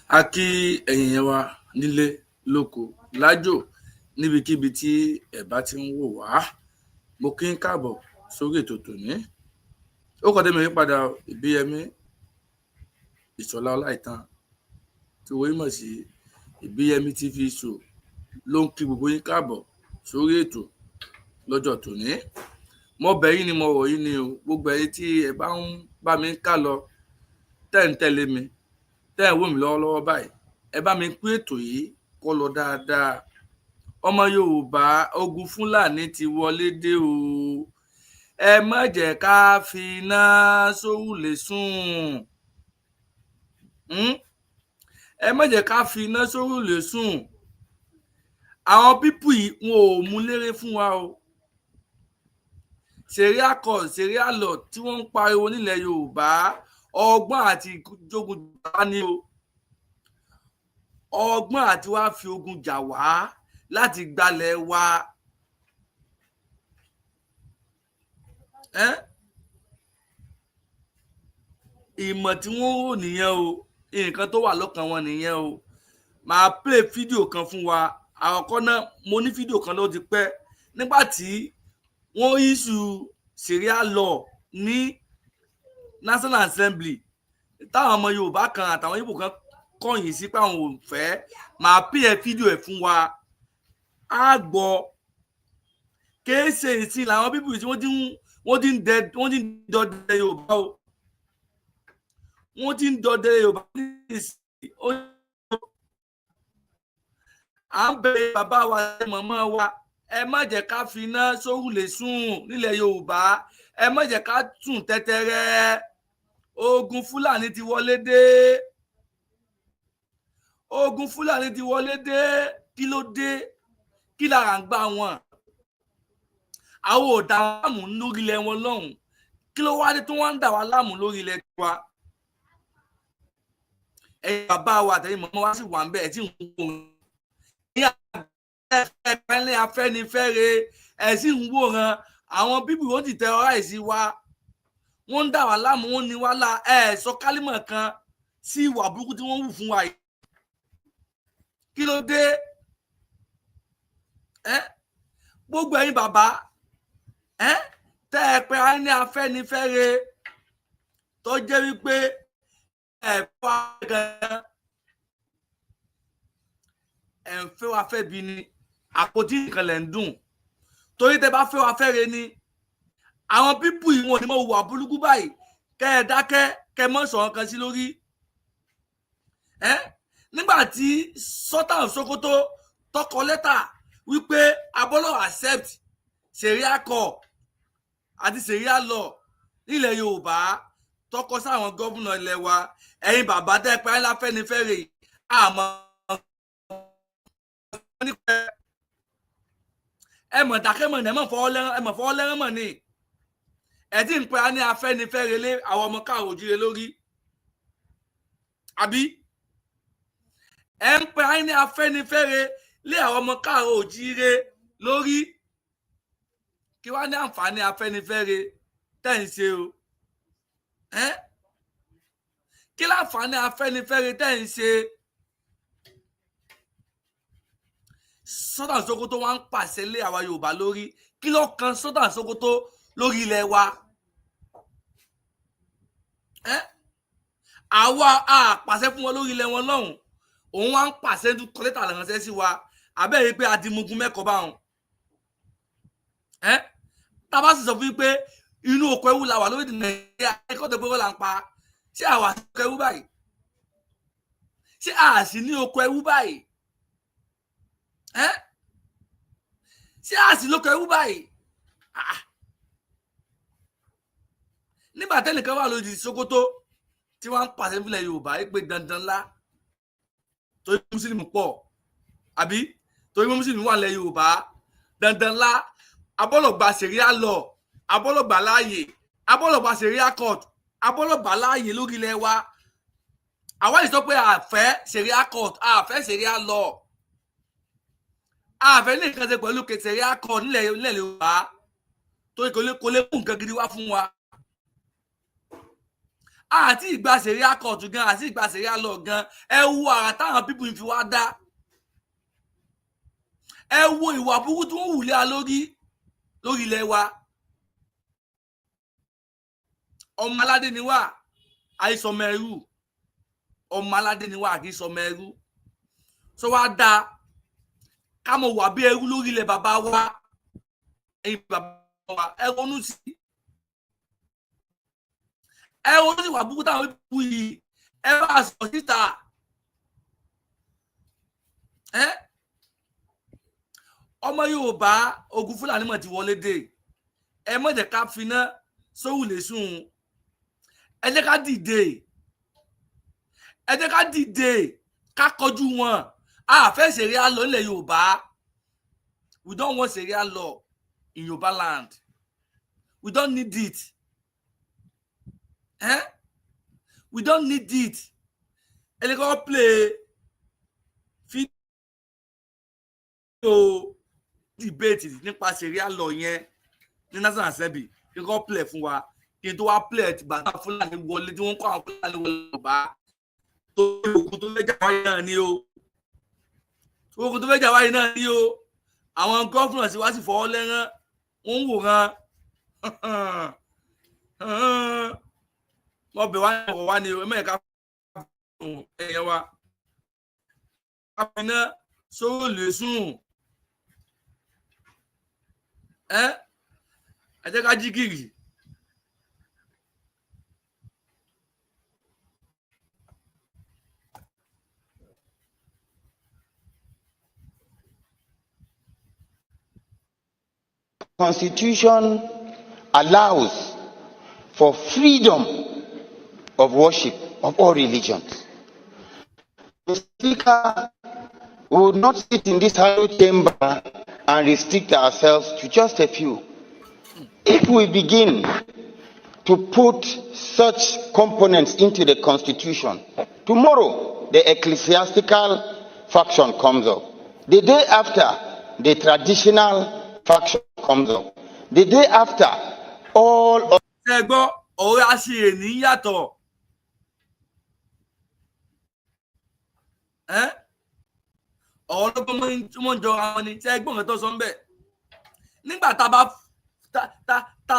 A kí ẹ̀yin yẹn wa nílé lóko lájò níbikíbi tí ẹ bá ti ń wò wá. Mo kí ń káàbọ̀ sórí ètò tòní. Ó kọ́ tẹ́mi yípadà Ìbíyẹmí Ìṣọ̀lá Ọláìtàn tí wọ́n mọ̀ sí Ìbíyẹmí TV show ló ń kí gbogbo yín káàbọ̀ sórí ètò lọ́jọ́ tòní. Mo bẹ̀ yín ni mo rọ̀ yín ni o, gbogbo ẹ̀yin tí ẹ bá ń bá mi ká lọ tẹ́ ń tẹ̀lé mi tẹ́ ẹ̀ wò mí lọ́wọ́lọ́wọ́ báyìí, ẹ bá mi pín ètò yìí kó lọ dáadáa. Ọmọ Yorùbá Ogun Fulani ti wọlé dé o. Ẹ má jẹ́ ká fi iná Sorule sùn. Ẹ má jẹ́ ká fi iná Sorule sùn. Àwọn pípù yìí wọn ò mú léré fún wa o. Ṣẹ̀ríà court, ṣẹ̀ríà law tí wọ́n ń pariwo nílẹ̀ Yorùbá, ọgbọ́n àti jogun jà ní o. Ọgbọ́n àti wá fi ogun jà wá láti gbalẹ̀ wa. Ìmọ̀ tí wọ́n rò nìyẹn o, nǹkan tó wà lọ́kàn wọn nìyẹn o. Màá play fídíò kan fún wa. Àkọ́kọ́ náà mo ní fídíò kan ló ti pẹ́ nígbà tí wọ́n issue ṣẹ̀ríà law ní National Assembly táwọn ọmọ Yorùbá kan àtàwọn Ìgbò kan kọ̀yìn sí pé àwọn ò fẹ́. Màá play fídíò ẹ̀ fún wa. Á gbọ́ kéèsè sí làwọn bíbù tí wọ́n ti ń dọdẹ Yorùbá o. Wọ́n ti ń dọdẹ Yorùbá nísìnyí. À ń bẹ̀ bàbá wa màmá wa, ẹ má jẹ́ ká fi iná Sorule sùn nílẹ̀ Yorùbá. Ẹ má jẹ́ ká sùn tẹ́tẹ́rẹ́. Ogun Fulani ti wọlé dé. Ogun Fulani ti wọlé dé. Kí ló dé? Kí lára ń gbá wọn? Àwọn ò dá wọn láàmú lórí ilẹ̀ wọn lọ́hùn. Kí ló wá dé tí wọ́n ń dà wá láàmú lórí ilẹ̀ wa? Ẹ̀yin bàbá wa àtẹ̀yin màmá wa sì wà ń bẹ̀ ẹ̀ tí ń wò ó. Ẹ̀pẹ̀lẹ̀ Afẹ́nifẹ́re ẹ̀ sì ń wòran. Àwọn bíbù ó ti terrorize wa. Wọ́n ń dà wá láàmú, wọ́n ní wá lá ẹ̀ sọ kálímọ̀ kan sí ìwà burúkú tí wọ́n wù fún wa yìí. Kí ló dé? Gbogbo ẹ̀yin bàbá tẹ́ ẹ pé a ní Afẹ́nifẹ́re tó jẹ́ wípé ẹ̀fọ́ gan-an ẹ̀ ń fẹ́ wa fẹ́ bí ni àpótí nǹkan lẹ̀ ń dùn torí tẹ́ bá fẹ́ wa fẹ́ re ni àwọn pípù yìí wọn ò ní mọ̀ wà burúkú báyìí kẹ́ ẹ dákẹ́ kẹ́ ẹ mọ̀ sọ̀rọ̀ kan sí lórí. Nígbà tí Sultan Sokoto tọkọ lẹ́tà wípé abọ́lọ̀ accept ṣẹ̀ríà court àti ṣẹ̀ríà law nílẹ̀ Yorùbá tọkọ sáwọn gómìnà ilẹ̀ wa, ẹ̀yin bàbá tẹ́ pẹ́ l'Afẹ́nifẹ́re àmọ́ ẹ mọ̀ dákẹ́mọ̀ ní ẹ mọ̀ fọwọ́ lẹ́rán mọ̀ ni ẹ tí ń pẹ́ á ní Afẹ́nifẹ́re lé àwọn ọmọ káàrọ̀ òjíire lórí àbí ẹ ń pẹ́ á ní Afẹ́nifẹ́re lé àwọn ọmọ káàrọ̀ òjíire lórí. Kí wá ní àǹfààní Afẹ́nifẹ́re tẹ́ ń ṣe o? Kí láǹfààní Afẹ́nifẹ́re tẹ́ ń ṣe? Sultan Sokoto wá ń pàṣẹ lé àwa Yorùbá lórí. Kí ló kan Sultan Sokoto lórí ilẹ̀ wa? Àwa a pàṣẹ fún wọn lórí ilẹ̀ wọn lọ́hùn. Òun wá ń pàṣẹ kọ lẹ́tà ránṣẹ́ sí wa. Àbẹ́rẹ́ pé a ti mugun mẹ́kọ̀ọ́ báwọn. Tá bá sì sọ fún yín pé inú oko ẹrú la wà lórí Nàìjíríà ẹ̀kọ́ tó pé wọ́n là ń pa. Ṣé àwa sí oko ẹrú báyìí? Ṣé a sì ní oko ẹrú báyìí? Ṣé a sì lóko ẹrú báyìí? Nígbà tẹ́nìkan wà lórí Sokoto tí wọ́n ń pàṣẹ fúnlẹ̀ Yorùbá pé dandan ńlá torí mùsùlùmí pọ̀ àbí torí mùsùlùmí wà lẹ̀ Yorùbá dandan ńlá abọ́lọ̀gbà ṣẹ̀ríà law abọ́lọ̀gbà láàyè abọ́lọ̀gbà ṣẹ̀ríà court abọ́lọ̀gbà láàyè lórí ilẹ̀ wa. Àwa yìí sọ pé àfẹ́ ṣẹ̀ríà court àfẹ́ ṣẹ̀ríà law àfẹ́ ní nǹkan ṣe pẹ̀lú ṣẹ̀ríà court nílẹ̀ Yorùbá torí kò lè mú nǹkan gidi wá fún wa. àti ìgbà sẹ̀ríà kọ̀ọ̀tù gan àti ìgbà sẹ̀ríà lọ gan ẹ wo àrà táwọn pípù fi wá dá ẹ wo ìwà burúkú tí wọ́n wù lé a lórí ilẹ̀ wa ọmọ aládé ni wá àìsọmọ ẹrú ọmọ aládé ni wá kì í sọmọ ẹrú so wá dá ká mọ̀ wà bí ẹrú lórí ilẹ̀ bàbá wa ẹ̀yin bàbá wa ẹ ronú sí wà burúkú táwọn pípù yìí ẹ bá sọ síta ọmọ Yorùbá Ogun Fulani mọ̀ ti wọlé dé ẹ má jẹ́ ká finá Sorule sùn ẹ jẹ́ ká dìde ká kọjú wọn a fẹ́ ṣẹ̀ríà law nílẹ̀ Yorùbá we don't want ṣẹ̀ríà law in Yorùbá land we don't need it we don't need it ẹ lè kọ́ play video debate nípa ṣẹ̀ríà law yẹn ní National Assembly kí n kọ́ play fún wa kí n tó wá play ti bàtà Fúlàní wọlé tí wọ́n kọ́ àwọn Fúlàní wọlé Yorùbá tó ogun tó fẹ́ jà wáyé náà ni o ogun tó fẹ́ jà wáyé náà ni o àwọn gọ́fúnà sì wá sí fọwọ́ lẹ́rán wọ́n ń wòran wọ́n bẹ̀ wá ní o mẹ́ẹ̀ká ẹ̀yẹ wa káfíńná Sorule sùn ẹ jẹ́ ká jí gìrì. Constitution allows for freedom of worship of all religions. The Speaker would not sit in this hollow chamber and restrict ourselves to just a few. If we begin to put such components into the Constitution, tomorrow the ecclesiastical faction comes up. The day after, the traditional faction comes up. The day after, all of ọlọ́gbọ́n jọ àwọn ni tí ẹgbọ́n kan tó sọ ń bẹ̀ nígbà tá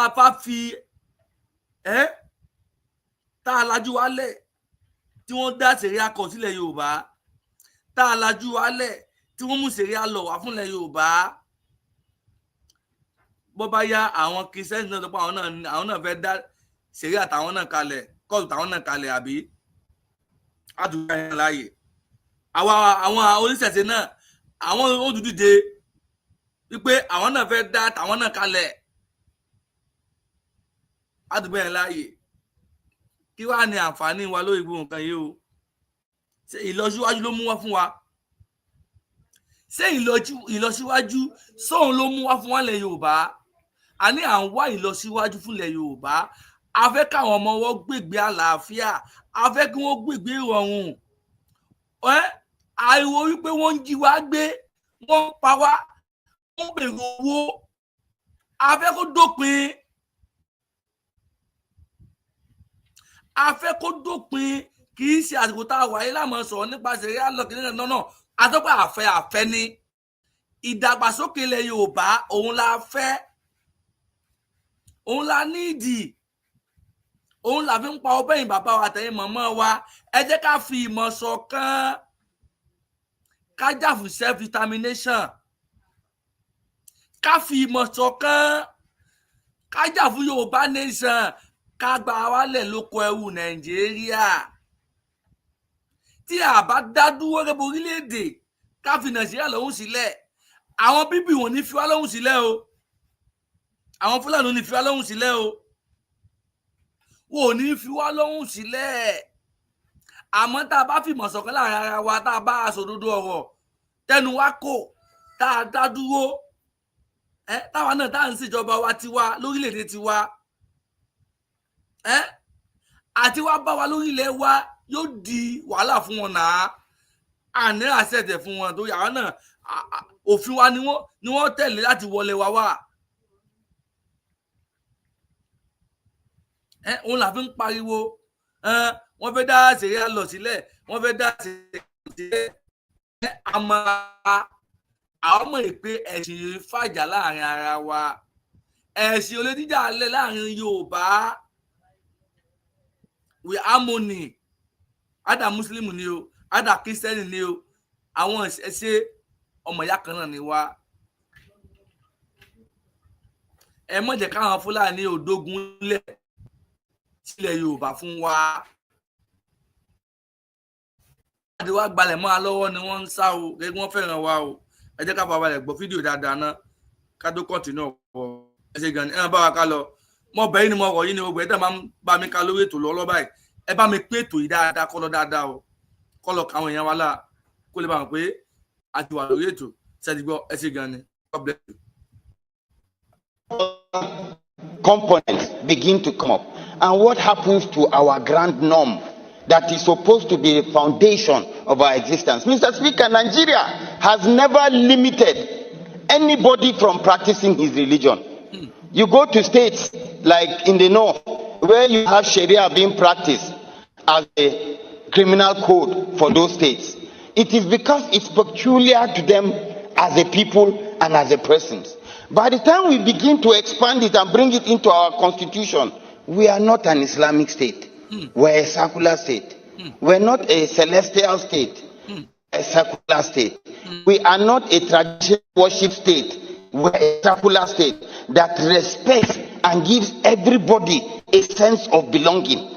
a bá fi tá a lajú wálẹ̀ tí wọ́n dá ṣẹ̀ríà kọ sílẹ̀ Yorùbá tá a lajú wálẹ̀ tí wọ́n mú ṣẹ̀ríà lọ wá fúnlẹ̀ Yorùbá bó bá yá àwọn kìrìsìtẹ́nì náà tó pa àwọn náà fẹ́ dá ṣẹ̀ríà táwọn náà kalẹ̀ kóòtù táwọn náà kalẹ̀ àbí àdúgbò yẹn láàyè àwọn oníṣẹ̀ṣe náà àwọn òdúdúde wípé àwọn náà fẹ́ dá tàwọn náà kalẹ̀ àdúgbò yẹn láàyè kí wàá ní àǹfààní wa lórí gbogbo nǹkan yìí o ṣé ìlọsíwájú ló mú wá fún wa ṣé ìlọsíwájú sóun ló mú wá fún wa lẹ̀ Yorùbá a ní à ń wá ìlọsíwájú fúnlẹ̀ Yorùbá a fẹ́ káwọn ọmọ wọn gbègbè àlàáfíà a fẹ́ kí wọ́n gbègbè ìrọ̀rùn ariwo wípé wọ́n ń jí wa gbé wọ́n ń pa wá wọ́n ń bèrè owó a fẹ́ kó dópin kì í ṣe àsìkò tá a wáyé láàmú sọ̀rọ̀ nípa ṣẹ̀ríà lọ́kìnrin náà àtọ́pẹ́ àfẹ́ ni ìdàgbàsókè ilẹ̀ Yorùbá òun la fẹ́ òun la nídìí òun la fi ń pa ọbẹ̀yìn bàbá wa àtẹ̀yìn mọ̀mọ́ wa ẹ jẹ́ ká fi ìmọ̀ ṣọ̀kan ká jà fún self determination ká fi ìmọ̀ ṣọ̀kan ká jà fún Yorùbá nation ká gba wálẹ̀ lóko ẹrú Nàìjíríà tí a bá dá dúró gẹ́gẹ́ bí orílẹ̀-èdè ká fi Nàìjíríà lọ́hùn sílẹ̀ àwọn bíbí wọn ní fi wá lọ́hùn sílẹ̀ o àwọn Fúlàní ò ní fi wá lọ́hùn sílẹ̀ o wọn ò ní fi wá lọ́hùn sílẹ̀ àmọ́ tá a bá fìmọ̀ ṣọ̀kan láàrin ara wa tá a bá aṣòdodo ọ̀rọ̀ tẹnu wa kò tá a dá dúró táwa náà tá à ń ṣèjọba wa tiwa lórílẹ̀-èdè tiwa àti wá bá wa lórílẹ̀ wa yóò di wàhálà fún wọn náà àní àṣẹ̀tẹ̀ fún wọn torí àwọn náà òfin wa ni wọ́n tẹ̀lé láti wọlé wa wá òun là fi ń pariwo wọ́n fẹ́ dá ṣẹ̀ríà lọ sílẹ̀ wọ́n fẹ́ dá ṣẹ̀ríà lọ sílẹ̀ àmọ́ àwọn mọ̀ pé ẹ̀sìn fàjà láàrin ara wa ẹ̀sìn olódìjà alẹ́ láàrin Yorùbá we harmony ada Muslim ni o ada Christian ni o àwọn ẹ̀sìn ọmọ ìyá kan náà ni wa ẹ má jẹ́ káwọn Fúlàní òdógun lẹ̀ sílẹ̀ Yorùbá fún wa àti wá gbalẹ̀ mọ́ a lọ́wọ́ ni wọ́n ń sá o gẹ́gẹ́ wọ́n fẹ́ràn wa o ẹ jẹ́ ká bá balẹ̀ gbọ́ fídíò dáadáa náà ká tó kọ́ntínú ọ̀pọ̀ ẹ ṣe gan ni ẹ máa bá wa ká lọ mọ bẹ́ẹ̀ ni mo rọ̀ yín ni gbogbo ẹ̀ tẹ́ máa ń bá mi ká lórí ètò lọ́wọ́ báyìí ẹ bá mi pé ètò yìí dáadáa kọ́ lọ dáadáa o kọ́ lọ káwọn èèyàn wa là kó lè bá wọn pé a ti wà lórí ètò ṣẹ́ni gbọ́ ẹ ṣe gan ni God bless you. Components begin to come up, and what happens to our grand norm that is supposed to be the foundation of our existence? Mr. Speaker, Nigeria has never limited anybody from practicing his religion. You go to states like in the north where you have Sharia being practiced as a criminal code for those states. It is because it's peculiar to them as a people and as a persons. By the time we begin to expand it and bring it into our constitution, we are not an Islamic state. We're a secular state. We're not a celestial state, a secular state. We are not a traditional worship state. We're a secular state that respects and gives everybody a sense of belonging.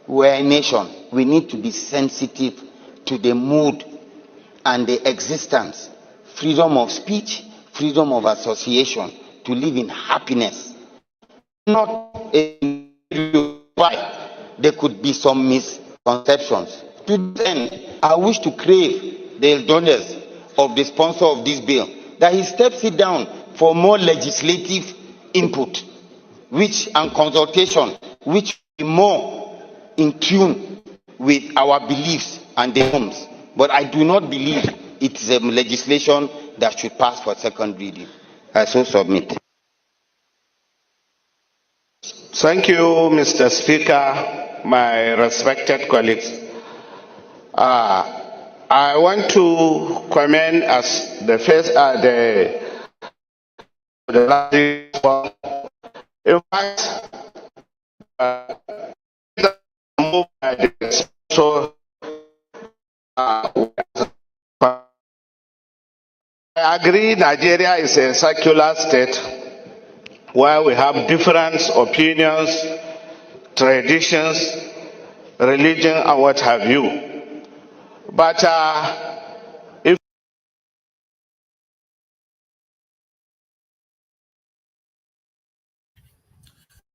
We're a nation. We need to be sensitive to the mood and the existence, freedom of speech, freedom of association, to live in happiness. Not a there could be some misconceptions. To then, I wish to crave the indulgence of the sponsor of this bill that he steps it down for more legislative input, and consultation, which will be more in tune with our beliefs and the norms. But I do not believe it is a legislation that should pass for second reading. I so submit. Thank you, Mr. Speaker, my respected colleagues. I want to comment as the first, the last one. In fact, so I agree Nigeria is a secular state where we have different opinions, traditions, religion, and what have you. But if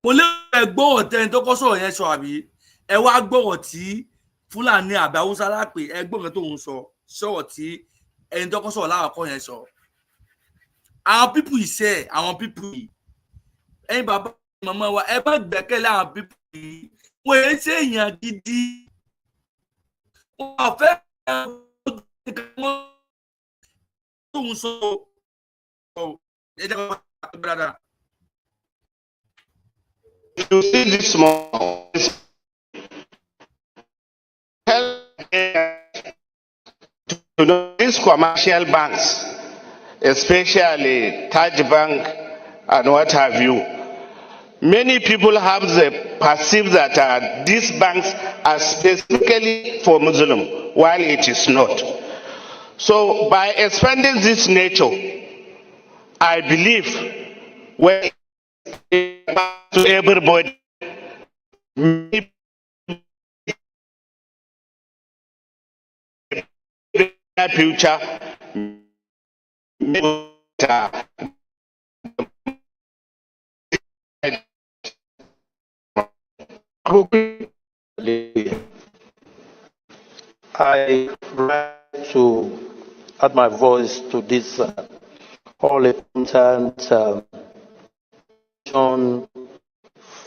mo lè gbọ́rọ̀ tẹ́ni tó kọ́ sọ̀rọ̀ yẹn sọ àbí ẹ wá gbọ́rọ̀ tí Fúlàní àbí Haúsá lápè ẹ gbọ́rọ̀ tó ń sọ̀rọ̀ tí ẹni tó kọ́ sọ̀rọ̀ láàkọ́ yẹn sọ. Àwọn pípù iṣẹ́ àwọn pípù yìí ẹ̀yin bàbá màmá wa ẹ bá gbẹ́kẹ̀lé àwọn pípù yìí wọ́n yẹn ṣe èèyàn gidi wọ́n fẹ́ tó ń sọ ẹ jẹ́ kó dáadáa. you see this small to know these commercial banks, especially Taj Bank and what have you, many people have the perceive that these banks are specifically for Muslim, while it is not. So by expanding this nature, I believe when to everybody, future I like to add my voice to this all important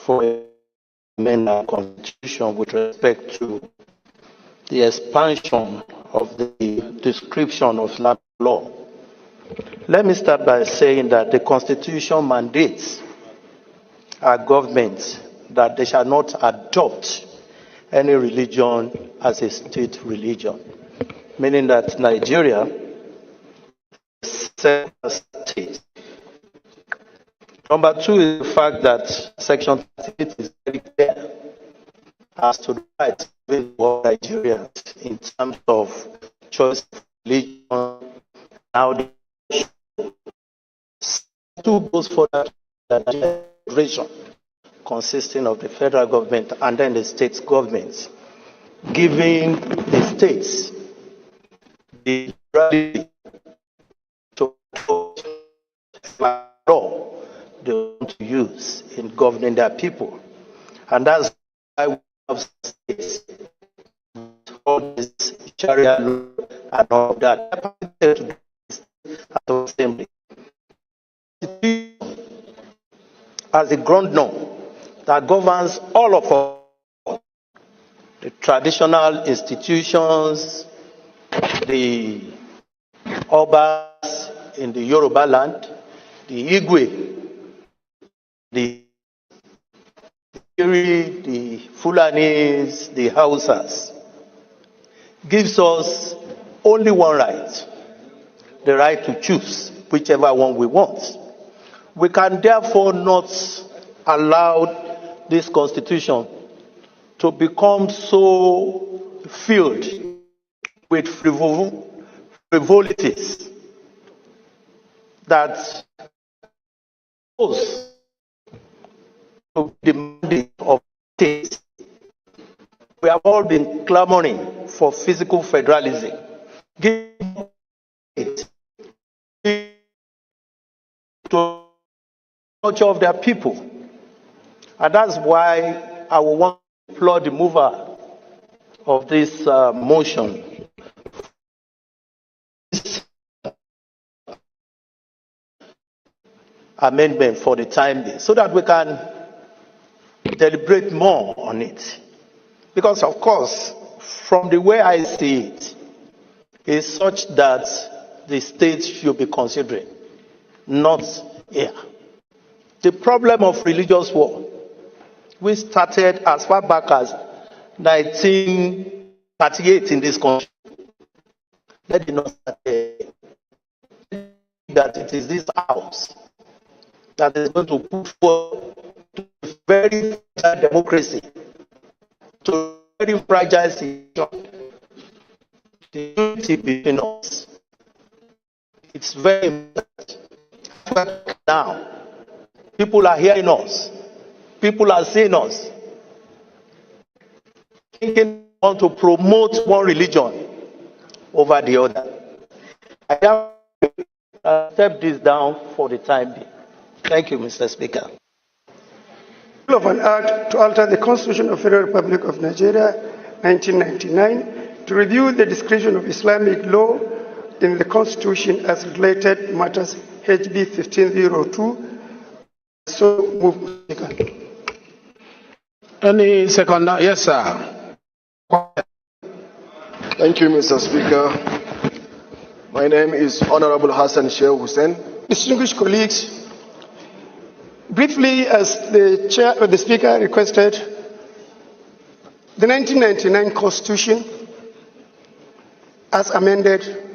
for amendment constitution with respect to the expansion of the description of Islamic law. Let me start by saying that the constitution mandates our governments that they shall not adopt any religion as a state religion, meaning that Nigeria is a state. Number two is the fact that Section 38 is very clear as to the rights of Nigerians in terms of choice of religion. Now, the two goes for that federation consisting of the federal government and then the state governments, giving the states the ability to law they want to use in governing their people. And that's why we have states, all this Sharia law and all that, at the assembly. As a ground norm that governs all of us, the traditional institutions, the Obas in the Yoruba land, the Igwe, the Iri, the Fulanis, the Hausas, gives us only one right, the right to choose whichever one we want. We can therefore not allow this constitution to become so filled with frivolities that goes to the mandate of states. We have all been clamoring for physical federalism. Give it to culture of their people. And that's why I will want to applaud the mover of this motion. Amendment for the time being, so that we can deliberate more on it. Because of course, from the way I see it, is such that the states should be considering, not here. The problem of religious war, we started as far back as 1938 in this country. Let it not start that it is this house that is going to put forward to a very fragile democracy, to a very fragile situation. The unity between us, it's very important. Now, people are hearing us. People are seeing us. Thinking want to promote one religion over the other. I have step this down for the time being. Thank you, Mr. Speaker. Of an act to alter the Constitution of Federal Republic of Nigeria, 1999, to review the description of Islamic law in the Constitution as related matters, HB 1502. So move, Speaker. Any second? Yes, sir. Thank you, Mr. Speaker. My name is Honorable Hassan Sheikh Hussein. Distinguished colleagues, briefly, as the Speaker requested, the 1999 Constitution, as amended,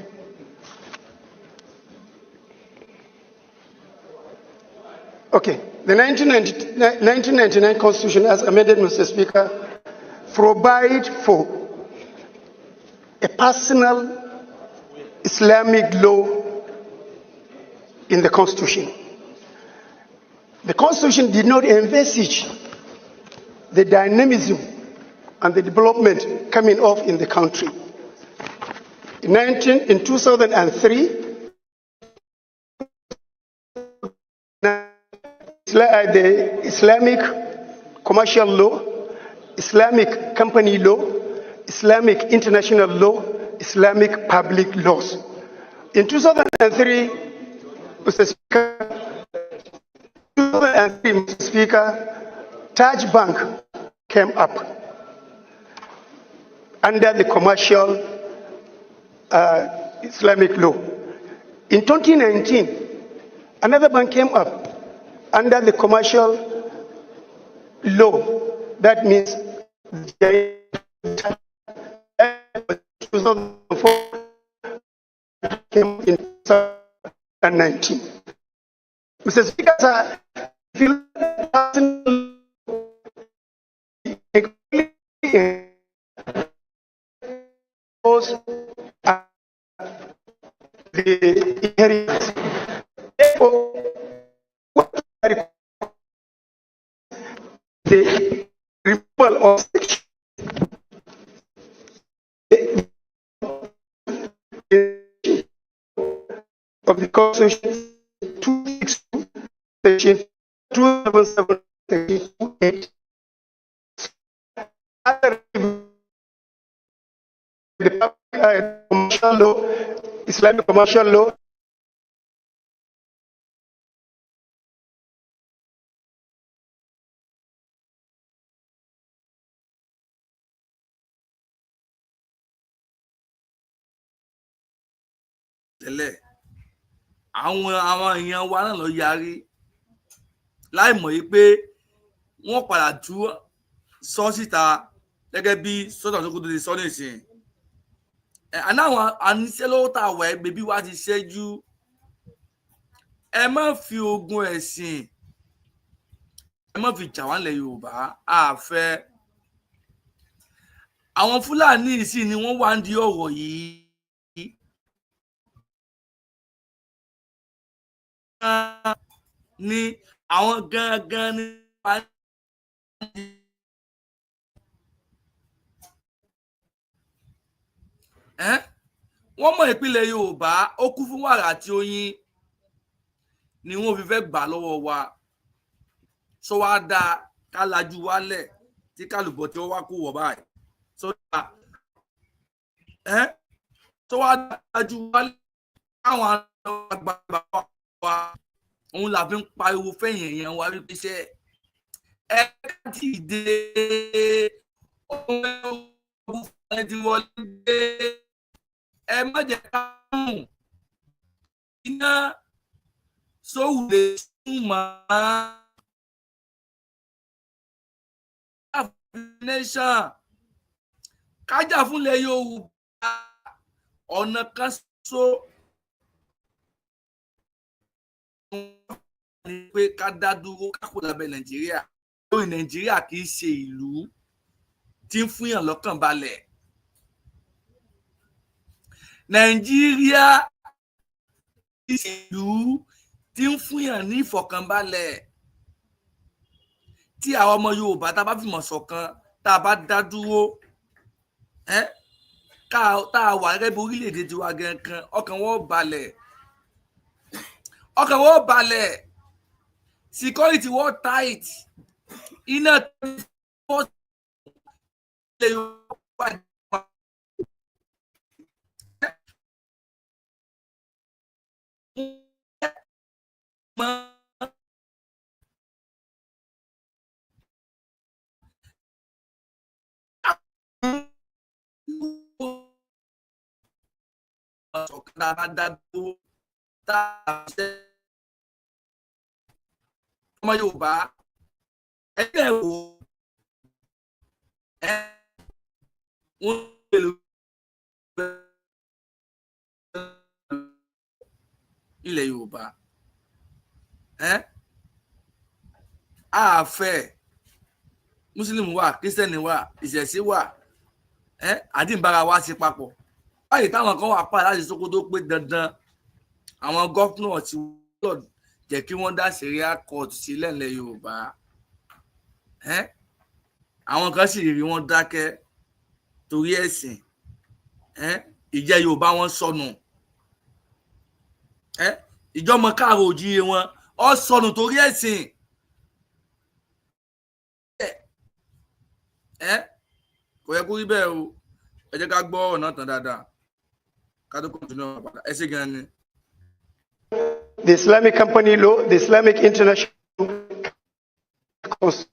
the 1999 Constitution, as amended, Mr. Speaker, provide for a personal Islamic law in the Constitution. The Constitution did not envisage the dynamism and the development coming off in the country. In 2003, the Islamic commercial law, Islamic company law, Islamic international law, Islamic public laws. In 2003, Mr. Speaker, Taj Bank came up under the commercial Islamic law. In 2019, another bank came up under the commercial law. That means 2004 came in 2019. Mr. Speaker, sir, if you look at the inheritance. Therefore, the removal of section of the Constitution 262, section 277, section 28. The commercial law, Islamic commercial law, tẹ́lẹ̀ àwọn èèyàn wa náà lọ yarí láì mọ̀ yìí pé wọ́n padà tú sọ síta gẹ́gẹ́ bí sọ́tà tó kó tó di sọ nìsín anáwọn àníṣe lọ́wọ́ tá a wà ẹ́ bèbí wa ti ṣẹ́jú ẹ má fi ogun ẹ̀sìn ẹ má fi jà wá lẹ̀ Yorùbá àfẹ́ àwọn Fúlàní sì ni wọ́n wá ń di ọ̀rọ̀ yìí ni àwọn gangan ni wọ́n mọ̀ ìpínlẹ̀ Yorùbá ó kún fún wàrà àti oyin ni wọ́n fi fẹ́ gbà lọ́wọ́ wa sọ wá dáa ká lajú wálẹ̀ tí kálùbọ̀ tí ó wá kó wọ̀ báyìí sọ wá dájú wálẹ̀ káwọn àgbàgbà wa òun là fi ń pariwo fẹ̀yìn èèyàn wa wípé iṣẹ́ ẹ ti dé Omo Ogun Fulani Tiwo Ile ẹ má jẹ́ ká mú iná Sorule súnmọ́ nation kájà fúnlẹ̀ Yorùbá ọ̀nà kan so ni pé ká dá dúró ká kó lábẹ́ Nàìjíríà lórí Nàìjíríà kì í ṣe ìlú tí ń fún yàn lọ́kàn balẹ̀ Nàìjíríà kì í ṣe ìlú tí ń fún yàn ní ìfọ̀kànbalẹ̀ tí àwọn ọmọ Yorùbá tá a bá fìmọ̀ ṣọ̀kan tá a bá dá dúró tá a wà gẹ́gẹ́ bí orílẹ̀-èdè tiwa gangan ọkàn wọn balẹ̀ security wọn tight iná tó lè wá ọmọ Yorùbá ẹgbẹ́ wo wọ́n pẹ̀lú ilẹ̀ Yorùbá àfẹ́ Mùsùlùmí wà Kírísítẹ́nì wà ìṣẹ̀ṣe wà àdìbára wa ṣe papọ̀ báyìí táwọn kan wà pa láti Sókótó pé dandan àwọn gọ́fúnà ti wọ́n jẹ́ kí wọ́n dá sẹ̀ríà kóòtù sílẹ̀ ńlẹ̀ Yorùbá àwọn kan sì rí wọn dákẹ́ torí ẹ̀sìn ìjẹ́ Yorùbá wọn sọnù ìjọmọ káàrọ̀ òjíire wọn ọ sọnù torí ẹ̀sìn kò yẹ kó rí bẹ́ẹ̀ o ẹ jẹ́ ká gbọ́ ọ̀nà tán dáadáa ká tó kọ́ntínú ọ̀rọ̀ padà ẹ ṣé gan ni. the Islamic company law, the Islamic international course.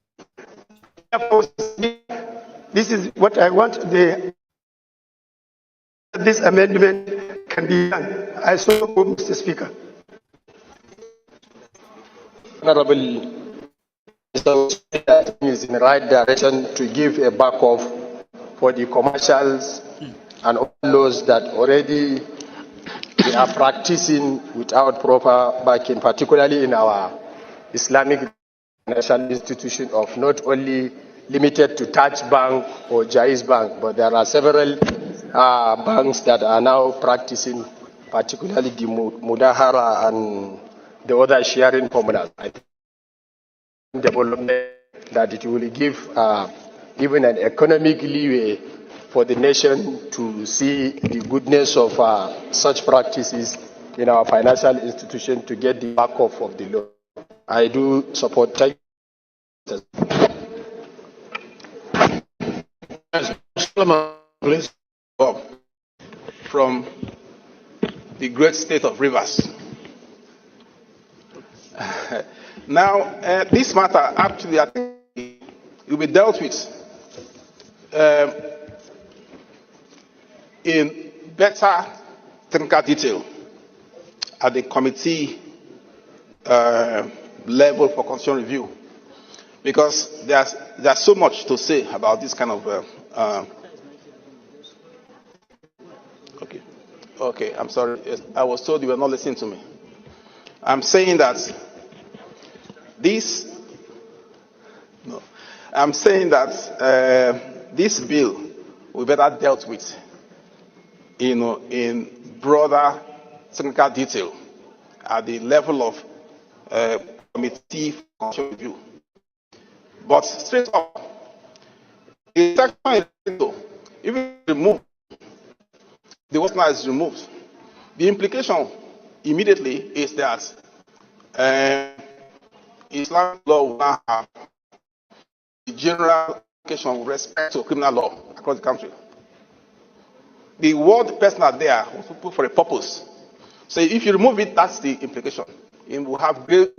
This is what I want. This amendment can be done. I so hope, Mr. Speaker. Honorable Mr. Speaker is in the right direction to give a backup for the commercials and all laws that already they are practicing without proper backing, particularly in our Islamic financial institution of not only limited to Taj Bank or Jaiz Bank, but there are several banks that are now practicing, particularly the Mudahara and the other sharing formulas. I think development that it will give even an economic leeway for the nation to see the goodness of such practices in our financial institution to get the backup of the law. I do support. Thank you. Please, Bob, from the great state of Rivers. Now, this matter actually, I think, will be dealt with in better technical detail at the committee level for constitutional review, because there's so much to say about this kind of. Okay, I'm sorry. I was told you were not listening to me. I'm saying that this bill will be better dealt with, in broader technical detail at the level of committee for constitutional review. But straight up, the section is even removed. The word now is removed. The implication immediately is that Islamic law will now have the general application with respect to criminal law across the country. The word personal there was put for a purpose. So if you remove it, that's the implication. It will have great.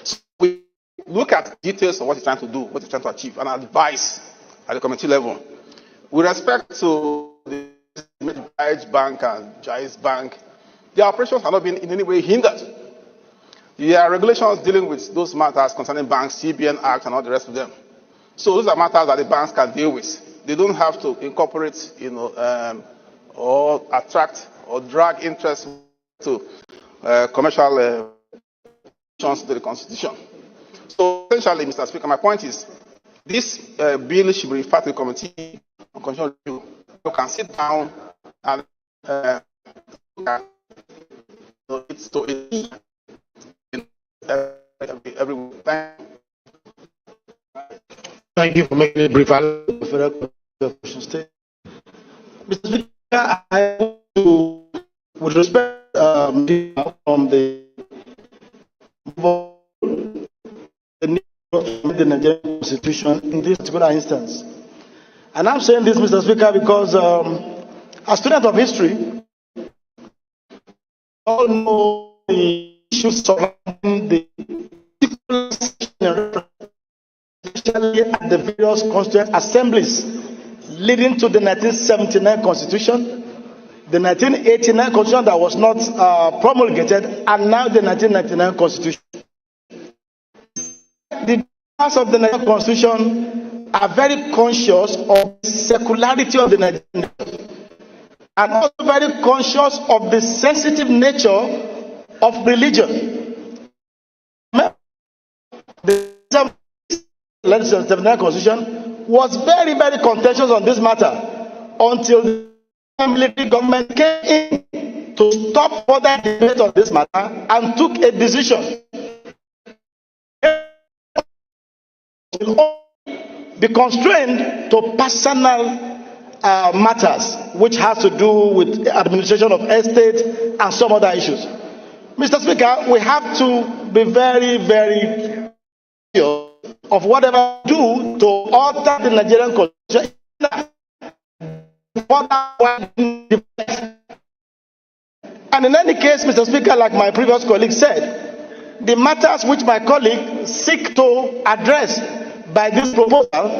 So we look at details of what he's trying to do, what he's trying to achieve, and advise at the committee level. With respect to the Jaiz Bank and Jaiz Bank, their operations have not been in any way hindered. There are regulations dealing with those matters concerning banks, CBN Act, and all the rest of them. So those are matters that the banks can deal with. They don't have to incorporate, or attract or drag interest to commercial to the Constitution. So essentially, Mr. Speaker, my point is this bill should be referred to the committee on constitutional review. You can sit down and it's to every time. Thank you for making it brief. Mr. Speaker, I want to, with respect from the need of the Nigerian Constitution in this particular instance. And I'm saying this, Mr. Speaker, because as student of history, all know the issues surrounding the especially at the various constituent assemblies leading to the 1979 Constitution, the 1989 Constitution that was not promulgated, and now the 1999 Constitution. The members of the Nigerian Constitution are very conscious of the secularity of the Nigerian nation, and also very conscious of the sensitive nature of religion. The 1979 Constitution was very, very contentious on this matter until the military government came in to stop further debate on this matter and took a decision. Be constrained to personal matters which has to do with administration of estate and some other issues. Mr. Speaker, we have to be very, very sure of whatever we do to alter the Nigerian Constitution. And in any case, Mr. Speaker, like my previous colleague said, the matters which my colleague seek to address by this proposal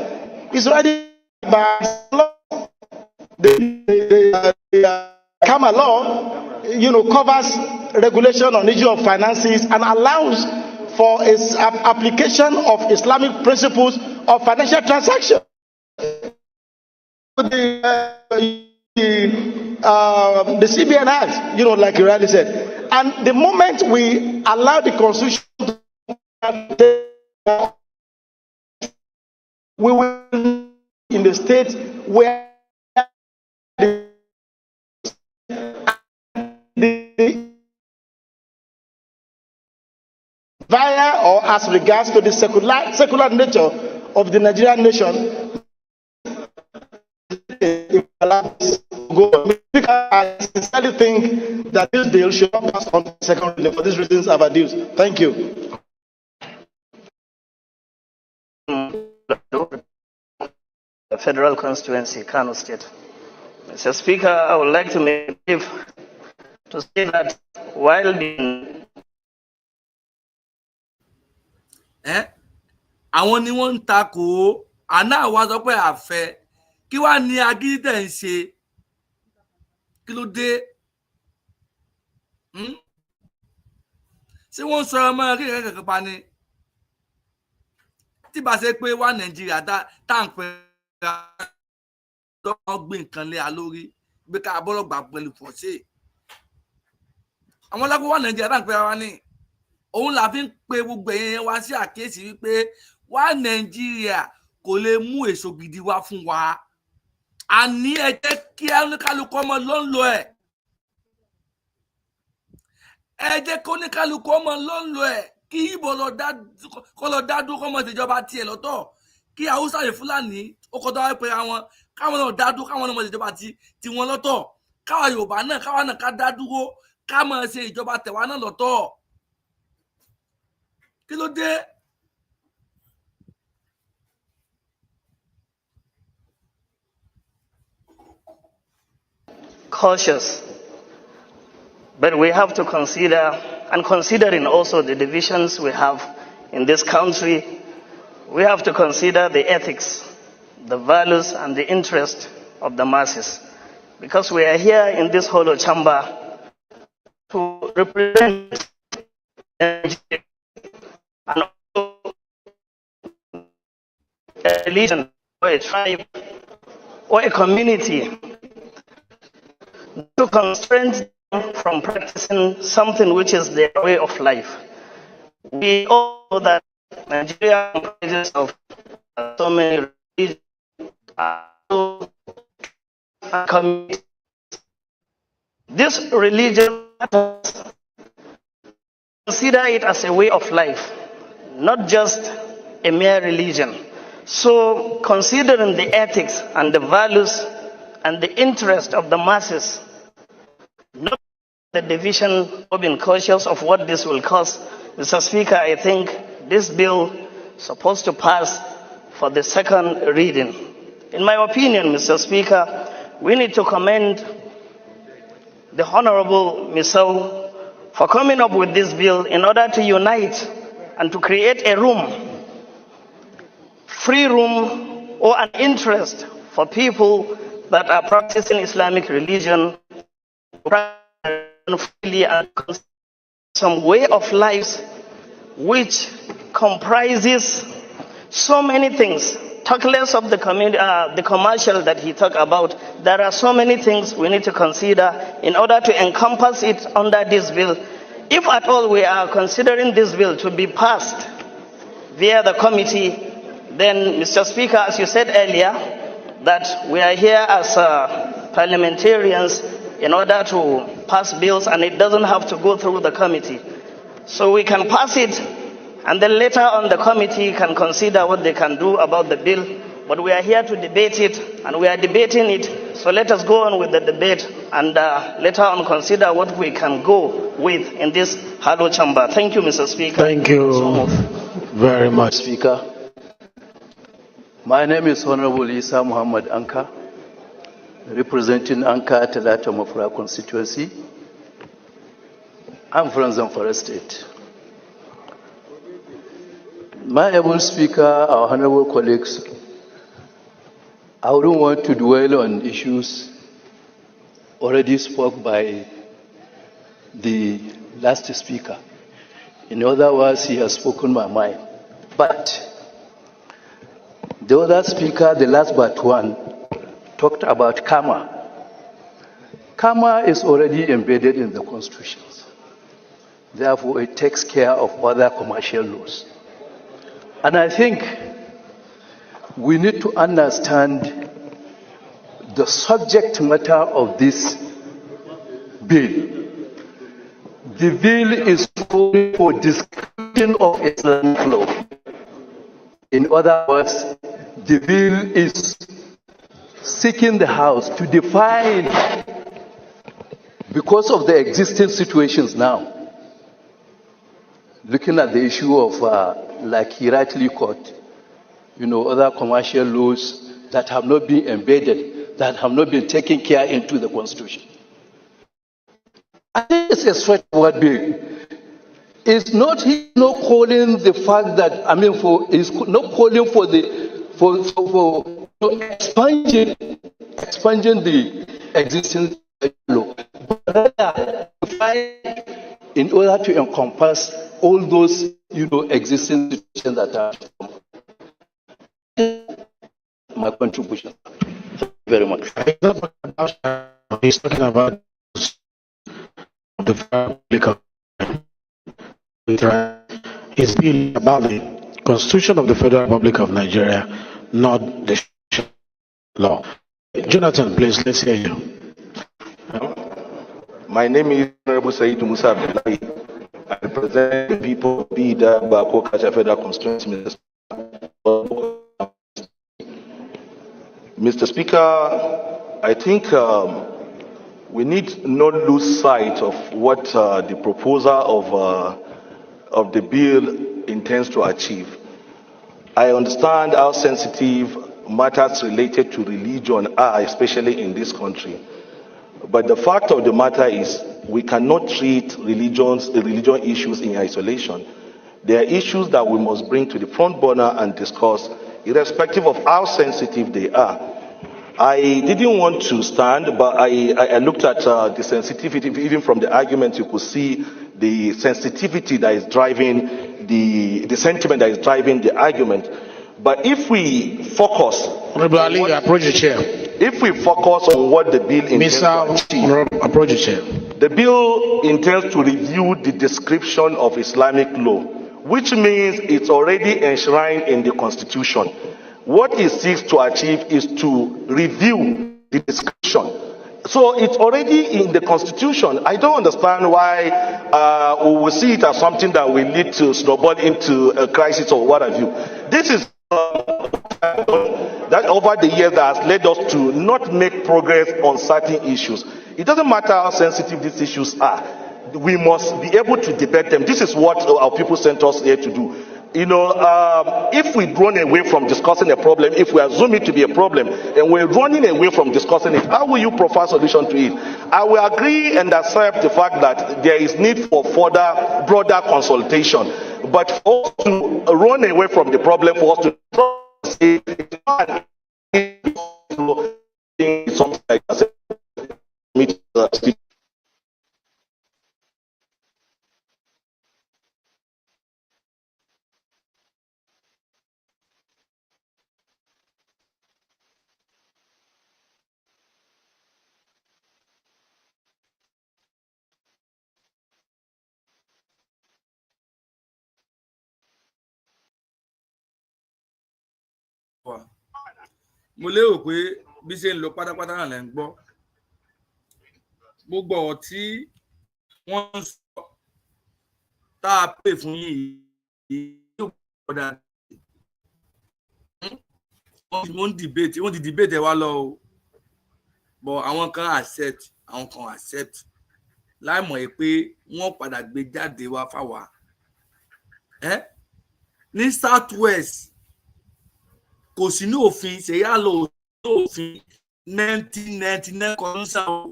is already by law. The Kama law, covers regulation on issue of finances and allows for its application of Islamic principles of financial transaction. the CBN Act, like you rightly said. And the moment we allow the Constitution to, we will in the state where the via or as regards to the secular nature of the Nigerian nation. I sincerely think that this bill should not pass on second reading for these reasons I've adduced. Thank you. The federal constituency, Kano State. Mr. Speaker, I would like to make to say that while the àwọn ni wọ́n ń takò àná àwa sọ pé àfẹ́ kí wàá ní agídí tẹ̀ ń ṣe kí ló dé ṣé wọ́n sọ ọmọ kékeré kankan pa ni tí bá ṣe pé wà Nàìjíríà tá à ń pẹ́ tó gbé nǹkan lé a lórí bí ká bọ́lọ̀gbà pẹ̀lú fọ̀ṣẹ́ àwọn lápò wà Nàìjíríà tá à ń pẹ́ wa ní òun la fi ń pe gbogbo ẹ̀yẹn wá sí àkíyèsí wípé wà Nàìjíríà kò lè mú èso gidi wá fún wa àní ẹ jẹ́ kí oníkálukú ọmọ ló ń lo ẹ̀ ẹ jẹ́ kí oníkálukú ọmọ ló ń lo ẹ̀ kí Ìgbò lọ dá dúró kọ́mọ ìṣèjọba tiẹ̀ lọ́tọ̀ kí Haúsá yìí Fúlàní ó kọ́ tó wáyé pé àwọn káwọn náà dá dúró káwọn náà mọ ìṣèjọba tiwọn lọ́tọ̀ káwa Yorùbá náà káwa náà ká dá dúró ká mọ̀ ṣe ìjọba tẹ̀wá náà lọ́tọ̀ kí ló dé. cautious, but we have to consider, and considering also the divisions we have in this country, we have to consider the ethics, the values, and the interest of the masses. Because we are here in this hollow chamber to represent and also a religion or a tribe or a community to constrain them from practicing something which is their way of life. We all know that Nigeria comprises of so many religions and communities. This religion, consider it as a way of life, not just a mere religion. So, considering the ethics and the values and the interest of the masses, not the division, or being cautious of what this will cause, Mr. Speaker, I think this bill is supposed to pass for the second reading. In my opinion, Mr. Speaker, we need to commend the Honorable Misal for coming up with this bill in order to unite and to create a room, free room or an interest for people that are practicing Islamic religion, freely and some way of life which comprises so many things. Talk less of the commercial that he talked about. There are so many things we need to consider in order to encompass it under this bill. If at all we are considering this bill to be passed via the committee, then, Mr. Speaker, as you said earlier, that we are here as parliamentarians in order to pass bills, and it doesn't have to go through the committee. So we can pass it, and then later on the committee can consider what they can do about the bill. But we are here to debate it, and we are debating it. So let us go on with the debate, and later on consider what we can go with in this hollow chamber. Thank you, Mr. Speaker. Thank you very much, Speaker. My name is Honorable Isa Muhammad Anka, representing Anka Talata Mafra constituency. I'm from Zamfara State. My able speaker, our honorable colleagues, I wouldn't want to dwell on issues already spoke by the last speaker. In other words, he has spoken my mind. But the other speaker, the last but one, talked about karma. Karma is already embedded in the constitutions. Therefore, it takes care of other commercial laws. And I think we need to understand the subject matter of this bill. The bill is calling for description of Islamic law. In other words, the bill is seeking the House to define, because of the existing situations now, looking at the issue of, like he rightly caught, other commercial laws that have not been embedded, that have not been taken care into the Constitution. I think it's a straightforward bill. He's not calling the fact that, he's not calling for expanding the existing law, but rather in order to encompass all those, existing situations that are my contribution. Thank you very much. He's talking about the Republic of Nigeria. It's been about the Constitution of the Federal Republic of Nigeria, not the law. Jonathan, please, let's hear you. My name is Honorable Said Musa Abdullahi. I represent the people of Bida Bako Kacha Federal Constituency. Mr. Speaker, I think we need not lose sight of what the proposer of the bill intends to achieve. I understand how sensitive matters related to religion are, especially in this country. But the fact of the matter is, we cannot treat religion issues in isolation. There are issues that we must bring to the front burner and discuss, irrespective of how sensitive they are. I didn't want to stand, but I looked at the sensitivity. Even from the argument, you could see the sensitivity that is driving the sentiment that is driving the argument. But if we focus, Honorable Ali, approach the chair. If we focus on what the bill intends to achieve, approach the chair. The bill intends to review the description of Islamic law, which means it's already enshrined in the Constitution. What it seeks to achieve is to review the description. So it's already in the Constitution. I don't understand why we will see it as something that will lead to snowball into a crisis or what have you. This is that over the years that has led us to not make progress on certain issues. It doesn't matter how sensitive these issues are. We must be able to debate them. This is what our people sent us here to do. If we run away from discussing a problem, if we assume it to be a problem, and we're running away from discussing it, how will you provide a solution to it? I will agree and accept the fact that there is need for further, broader consultation. But for us to run away from the problem, for us to say something like that. Mo lérò pé bí ṣe ń lọ pátápátá náà lẹ́ ń gbọ́. Gbogbo ọ̀rọ̀ tí wọ́n ń sọ tá a pè fún yìí yóò gbọ́dọ̀ wọ́n ti debate wa lọ o, but àwọn kan accept àwọn kan accept láì mọ̀ pé wọ́n padà gbé jáde wá fáwa. Ní South West kò sí ní òfin ṣèyá lọ òfin 1999 kọ́ńsà àwọn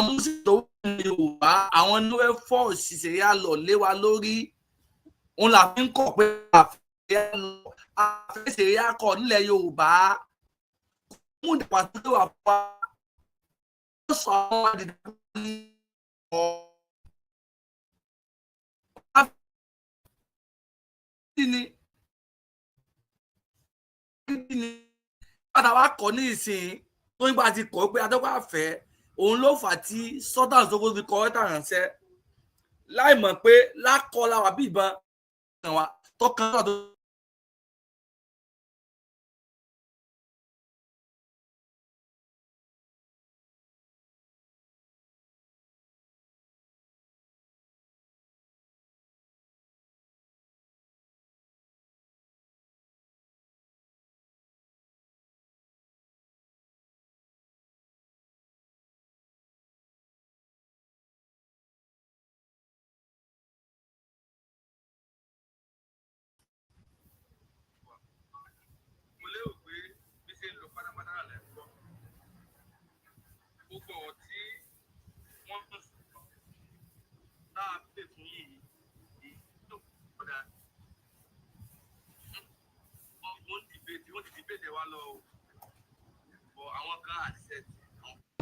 mùsùlùmí tó wà ní Yorùbá àwọn ní wọ́n fọ́ òṣìṣẹ́ yá lọ lé wa lórí òun là fi ń kọ̀ pé àfẹ́sẹ̀ yá kọ̀ nílẹ̀ Yorùbá mú ìdàpọ̀ tó wà fún wa ó sọ àwọn àdìdàpọ̀ ní padà wá kọ́ ní ìsìn tó nígbà tí kọ́ pé adọ́gbà fẹ́ òun ló fà tí Sultan Sokoto fi kọ́ ẹ́tà ránṣẹ́ láì mọ̀ pé lákọ́ làwà bí ìbọn wa tọkàn náà tó.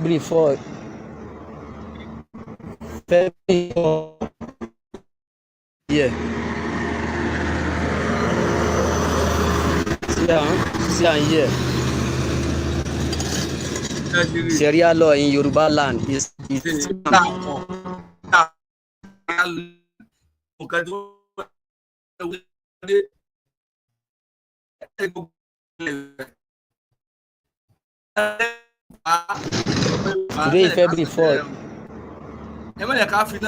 Before February, yeah. Yeah. Sharia law in Yoruba land is today February 4th.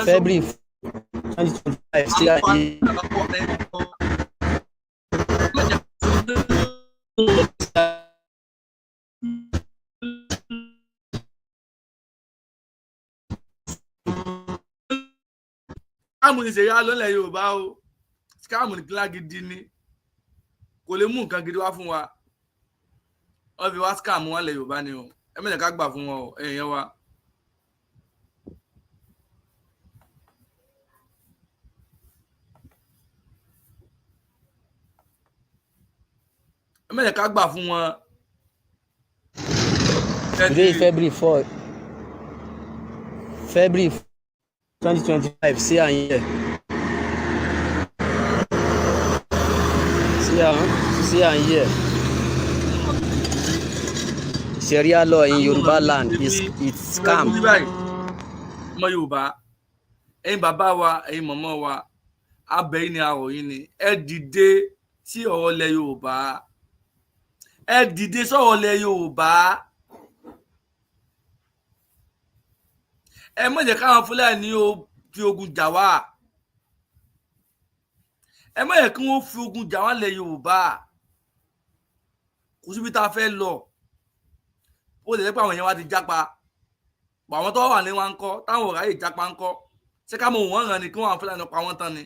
February 2025. Scam ni ṣe yá lọ́lẹ̀ Yorùbá o. Scam ni kílá gidi ni. Kò lè mú nǹkan gidi wá fún wa. Wọ́n fi wá scam wọn lẹ̀ Yorùbá ni o. Ẹ má jẹ́ ká gbà fún wọn o, ẹ̀yin wa. Ẹ má jẹ́ ká gbà fún wọn. Today February 4th. February 2025. See here. See here. Sharia law in Yoruba land is it's scam. Ọmọ Yorùbá, ẹ̀yin bàbá wa, ẹ̀yin màmá wa, abẹ́yìn ni àwọ̀ yín ni. Ẹ dìde sí ọ̀rọ̀ ilẹ̀ Yorùbá. Ẹ dìde sọ̀rọ̀ ilẹ̀ Yorùbá. Ẹ má jẹ́ káwọn Fúlàní ó fi ogun jà wá. Ẹ má jẹ́ kí wọ́n fi ogun jà wá ilẹ̀ Yorùbá. Kò síbi tá a fẹ́ lọ. Ó lè jẹ́ pé àwọn èèyàn wa ti jápa. Àwọn tó wà ní wa ń kọ́, táwọn ọ̀rá yìí jápa ń kọ́. Ṣé ká mọ̀ wọ́n ràn ní kí wọ́n Fúlàní pa wọ́n tán ni?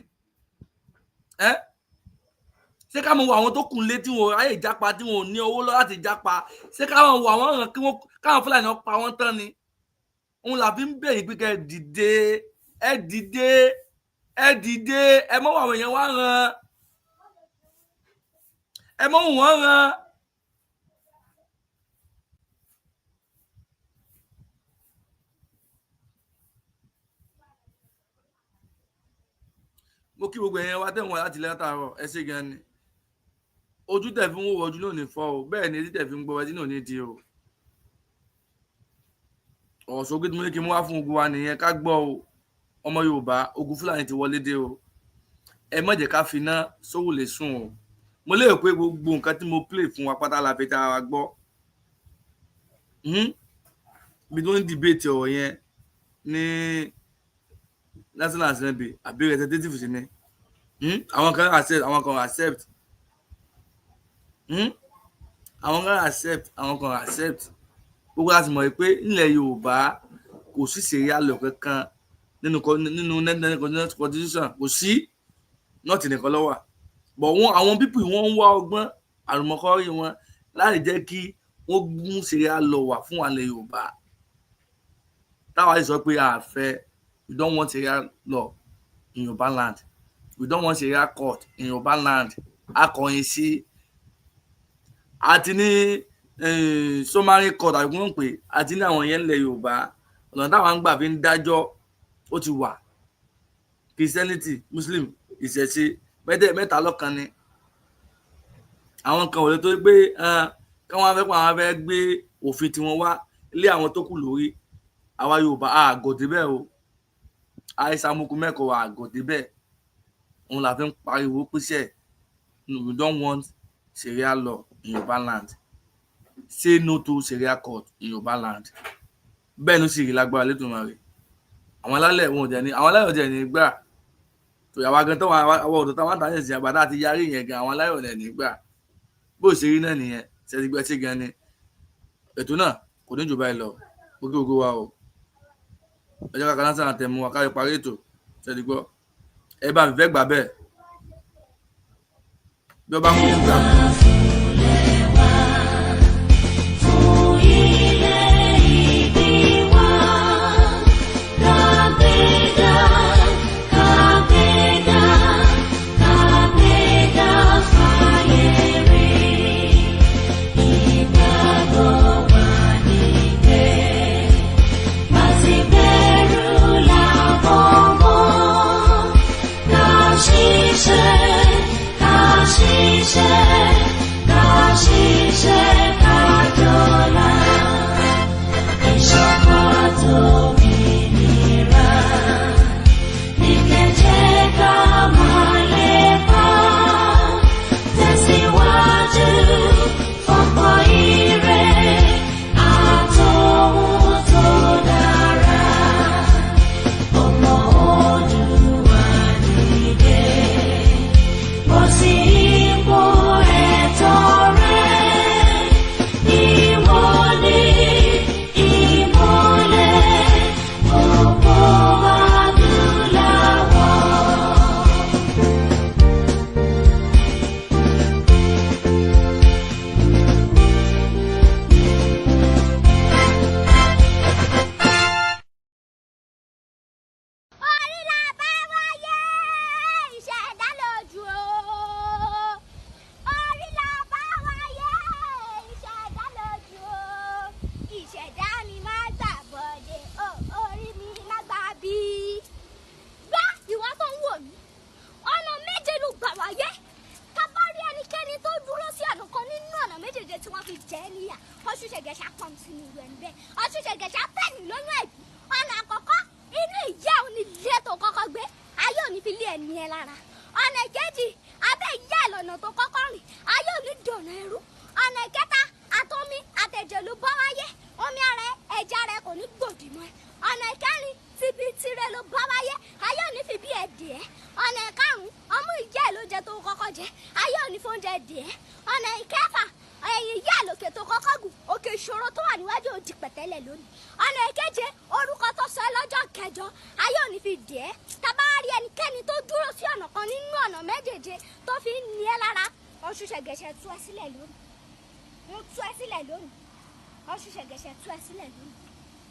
Ṣé ká mọ̀ wọ àwọn tó kùn lé tí wọ́n ráyè jápa tí wọ́n ò ní owó lọ láti jápa? Ṣé ká mọ̀ wọ àwọn ràn kí wọ́n káwọn Fúlàní pa wọ́n tán ni? Òun là fi ń bẹ̀yìn pé kẹ́ ẹ dìde, ẹ dìde, ẹ dìde, ẹ mọ̀ wọ àwọn èèyàn wá ràn. Ẹ mọ̀ wọ́n ràn. Mo kí gbogbo ẹ̀yin wa tẹ̀wọ̀n láti látàárọ̀ ẹ ṣé gan ni. Ojú tẹ̀ fi ń wò ojú náà ní fọ́ o, bẹ́ẹ̀ ni etí tẹ̀ fi ń gbọ́ ẹtí náà ní di o. Ọ̀ṣọ́gbé tí mo ní kí n mú wá fún ogun wa nìyẹn ká gbọ́ o. Ọmọ Yorùbá Ogun Fulani ti wọlé dé o. Ẹ má jẹ́ ká fi iná sówò lè sùn o. Mo lérò pé gbogbo nǹkan tí mo play fún wa pátá la fi tara wa gbọ́. Bí tó ń debate ọ̀rọ̀ yẹn ní National Assembly àbí representative sí ni. Àwọn kan accept, àwọn kan accept. Àwọn kan accept, àwọn kan accept. Gbogbo láti mọ̀ pé nílẹ̀ Yorùbá kò sí ṣẹ̀ríà law kankan nínú constitution, kò sí not nìkan ló wà. But àwọn people wọ́n ń wá ọgbọ́n àlùmọ̀kọ́rọ́ wọn láti jẹ́ kí wọ́n mú ṣẹ̀ríà law wà fún àwọn ilẹ̀ Yorùbá. Táwa sì sọ pé a fẹ́, we don't want Sharia law in Yoruba land. We don't want Sharia court in Yoruba land. Akọ̀yìn sí àti ní summary court àbí wọ́n pè àti ní àwọn yẹn ilẹ̀ Yorùbá. Ọ̀nà táwọn ń gbà fi ń dájọ́ ó ti wà. Christianity, Muslim, ìṣẹ̀ṣe mẹ́ta lọ́kan ni àwọn kan ò lè tó pé káwọn fẹ́ gbé òfin tí wọ́n wá lé àwọn tó kù lórí àwa Yorùbá àgòdì bẹ́ẹ̀ o àìsàmùkù mẹ́kọ̀ọ́ àgòdì bẹ́ẹ̀ òun la fi ń pariwo pèsè we don't want Sharia law in Yoruba land. Say no to Sharia court in Yoruba land. Bẹ́ẹ̀ ló sì rí lágbára lẹ́tùmọ̀rẹ́. Àwọn alálẹ̀ wọn ò jẹ́ ní àwọn aláyọ̀ jẹ́ ní gbà. Tó yàwá gan táwọn àwọn ọ̀dọ́ táwọn àtàyè sí àgbàdo àti yarí yẹn gan àwọn aláyọ̀ lẹ̀ ní gbà. Bó ṣe rí náà nìyẹn ṣe ti gbẹ́ sí gan ni. Ètò náà kò ní jù báyìí lọ. Gbogbo wa o. Ẹ jẹ́ ká kan lásán àtẹ̀mú wa káyọ̀ parí ètò ṣe ti gbọ́. Ẹ bá mi fẹ́ gbà bẹ́ẹ̀. Bí ọba kò ní gbà.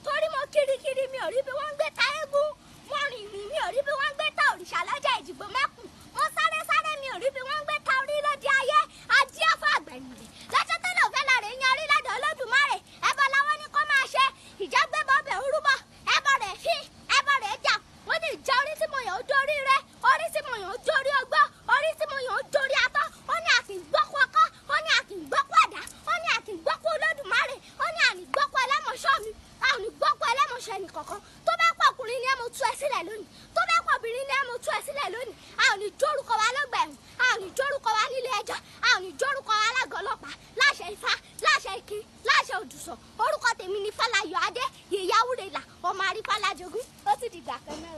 Torí mo kirikiri mi ò rí bí wọ́n ń gbé ta eégún, mo rìn mi ò rí bí wọ́n ń gbé ta òrìṣà lọ́jà Èjìgbò mẹ́kùn, mo sáré mi ò rí bí wọ́n ń gbé ta orí lóde ayé adíáfà àgbẹ̀yìnlẹ̀ lọ́jọ́ tẹ́lẹ̀ òfẹ́ láre yan orí lọ́dọ̀ Olódùmarè ẹbọ làwọn ní kó máa ṣe ìjágbébọ̀ bẹ̀ orúbọ ẹbọ rẹ̀ fi ẹbọ rẹ̀ jà wọ́n ní ìjà orí tí mo yàn ó dórí rẹ orí tí mo yàn ó dórí ọgbọ́ orí tí mo yàn ó dórí atọ́ ó ní a kì í gbọ́kú ọkọ́ ó ní a kì í gbọ́kú àdá ó ní a kì í gbọ́kú Olódùmarè ó ní a ní gbọ́kú ẹlẹ́mọ̀ṣọ́ mi a ò ní gbọ́kú ẹlẹ́mọ̀ṣọ́ ẹnì kọ̀ọ̀kan tó bá pọ̀ ọkùnrin ni ẹ mo tú ẹ sílẹ̀ lónìí tó bá pọ̀ obìnrin ni ẹ mo tú ẹ sílẹ̀ lónìí a ò ní jórúkọ wa lọ́gbà ẹ̀wọ̀n a ò ní jórúkọ wa nílé ẹjọ́ a ò ní jórúkọ wa alága ọlọ́pàá láṣẹ Ifá láṣẹ Ìkin láṣẹ Òdùsọ orúkọ tèmi ni Fálayọ̀ Adé Yèyáwúrẹ́là ọmọ àrífàlájogún ó ti dìgbà kan náà.